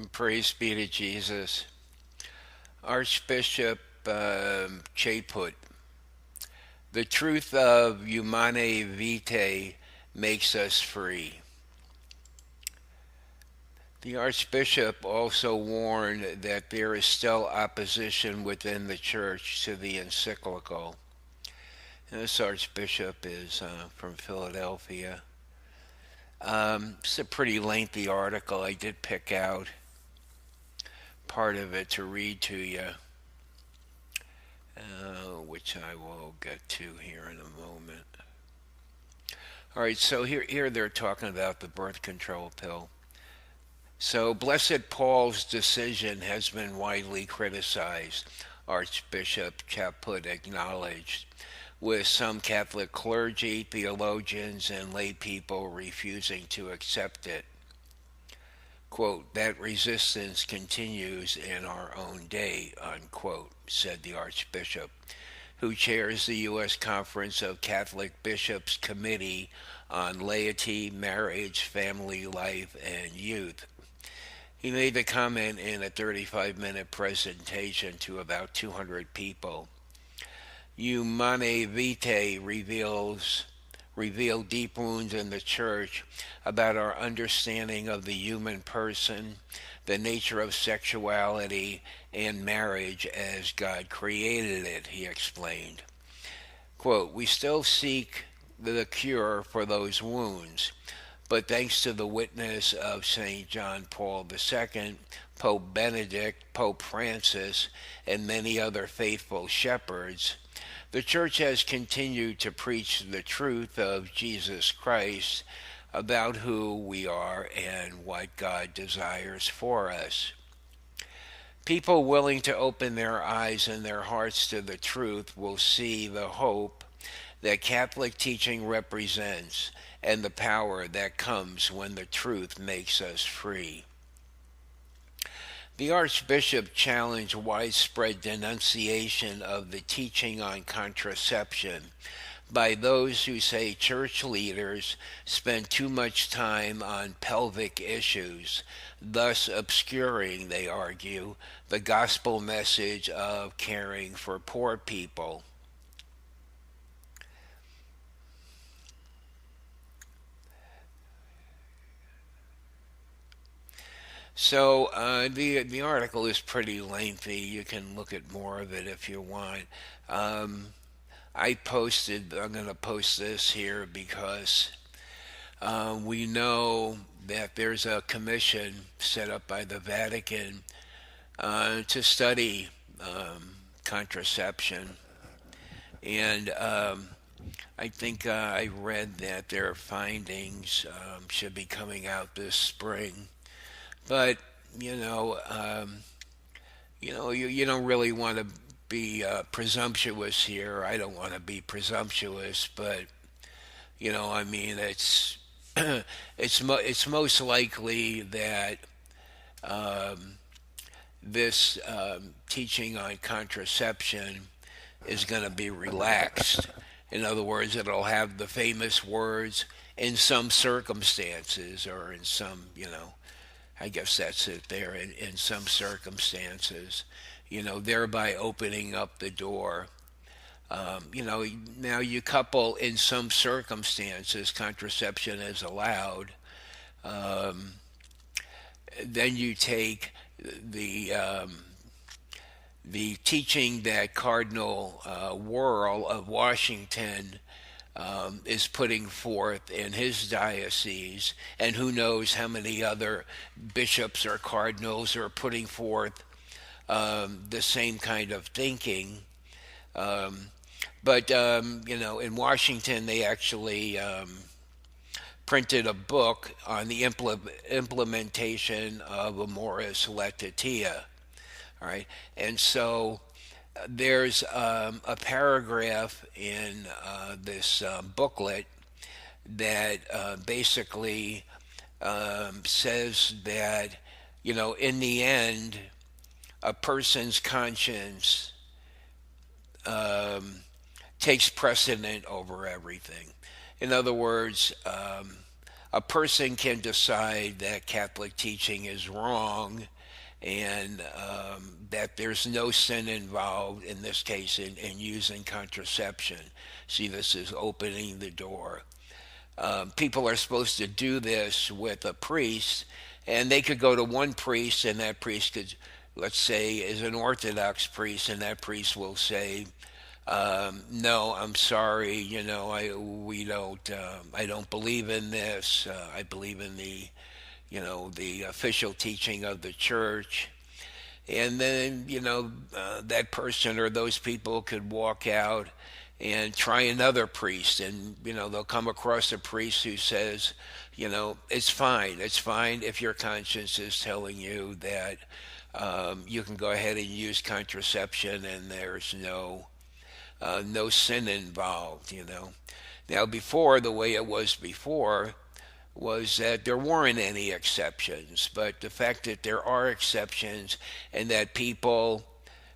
Praise be to Jesus. Archbishop Chaput, the truth of Humanae Vitae makes us free. The Archbishop also warned that there is still opposition within the Church to the encyclical. And this Archbishop is from Philadelphia. It's a pretty lengthy article. I did pick out part of it to read to you, which I will get to here in a moment. All right, so here they're talking about the birth control pill. So, Blessed Paul's decision has been widely criticized, Archbishop Chaput acknowledged, with some Catholic clergy, theologians, and lay people refusing to accept it. Quote, that resistance continues in our own day, unquote, said the Archbishop, who chairs the U.S. Conference of Catholic Bishops Committee on Laity, Marriage, Family Life, and Youth. He made the comment in a 35-minute presentation to about 200 people. Humanae Vitae reveal deep wounds in the Church about our understanding of the human person, the nature of sexuality, and marriage as God created it, he explained. Quote, we still seek the cure for those wounds, but thanks to the witness of St. John Paul II, Pope Benedict, Pope Francis, and many other faithful shepherds, the Church has continued to preach the truth of Jesus Christ about who we are and what God desires for us. People willing to open their eyes and their hearts to the truth will see the hope that Catholic teaching represents and the power that comes when the truth makes us free. The Archbishop challenged widespread denunciation of the teaching on contraception by those who say church leaders spend too much time on pelvic issues, thus obscuring, they argue, the gospel message of caring for poor people. So the article is pretty lengthy. You can look at more of it if you want. Um, I'm going to post this here because we know that there's a commission set up by the Vatican to study contraception. And I think I read that their findings should be coming out this spring. But you know, you don't really want to be presumptuous here. I don't want to be presumptuous, but I mean, it's most likely that um, this teaching on contraception is going to be relaxed. In other words, it'll have the famous words in some circumstances, or in some, I guess that's it there, in some circumstances, thereby opening up the door. Now you couple in some circumstances contraception is allowed. Um, then you take the the teaching that Cardinal Wuerl of Washington is putting forth in his diocese, and who knows how many other bishops or cardinals are putting forth the same kind of thinking. Um, but in Washington, they actually printed a book on the implementation of Amoris Laetitia. All right, and so there's a paragraph in this booklet that basically says that, in the end, a person's conscience takes precedent over everything. In other words, a person can decide that Catholic teaching is wrong and that there's no sin involved in this case in using contraception. See, this is opening the door. People are supposed to do this with a priest, and they could go to one priest, and that priest could, let's say, is an Orthodox priest, and that priest will say, "No, I'm sorry. I don't believe in this. I believe in the official teaching of the church." And then that person or those people could walk out and try another priest, and they'll come across a priest who says, it's fine if your conscience is telling you that you can go ahead and use contraception and there's no sin involved. Now, before, the way it was before was that there weren't any exceptions, but the fact that there are exceptions and that people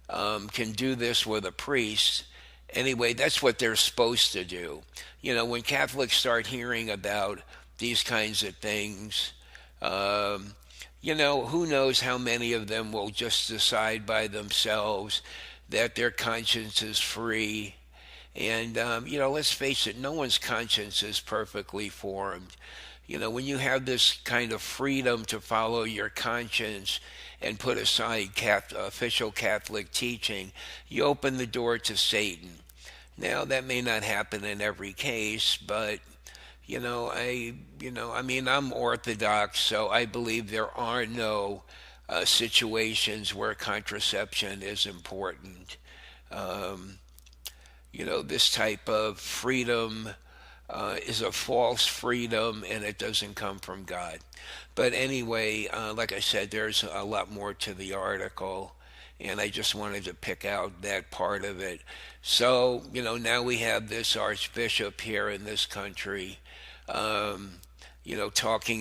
can do this with a priest, anyway, that's what they're supposed to do. When Catholics start hearing about these kinds of things, who knows how many of them will just decide by themselves that their conscience is free. And, let's face it, no one's conscience is perfectly formed. When you have this kind of freedom to follow your conscience and put aside official Catholic teaching, you open the door to Satan. Now, that may not happen in every case, but I'm Orthodox, so I believe there are no situations where contraception is important. This type of freedom is a false freedom, and it doesn't come from God. But anyway, like I said, there's a lot more to the article, and I just wanted to pick out that part of it. So, now we have this archbishop here in this country, talking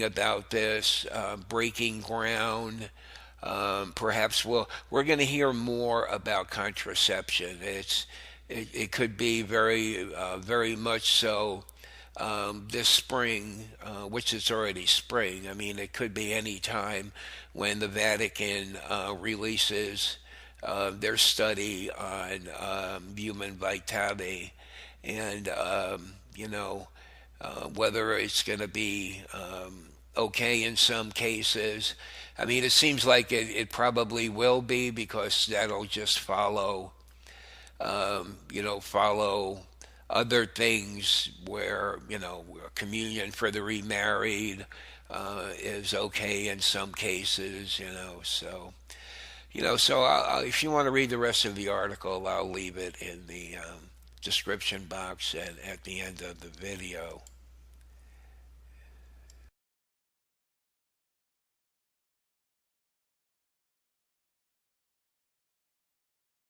about this, breaking ground. Perhaps we're going to hear more about contraception. It could be very much so this spring, which is already spring. I mean, it could be any time when the Vatican releases their study on Humanae Vitae, and whether it's going to be okay in some cases. I mean, it seems like it probably will be, because that'll just follow other things where, communion for the remarried is okay in some cases, if you want to read the rest of the article, I'll leave it in the description box and at the end of the video.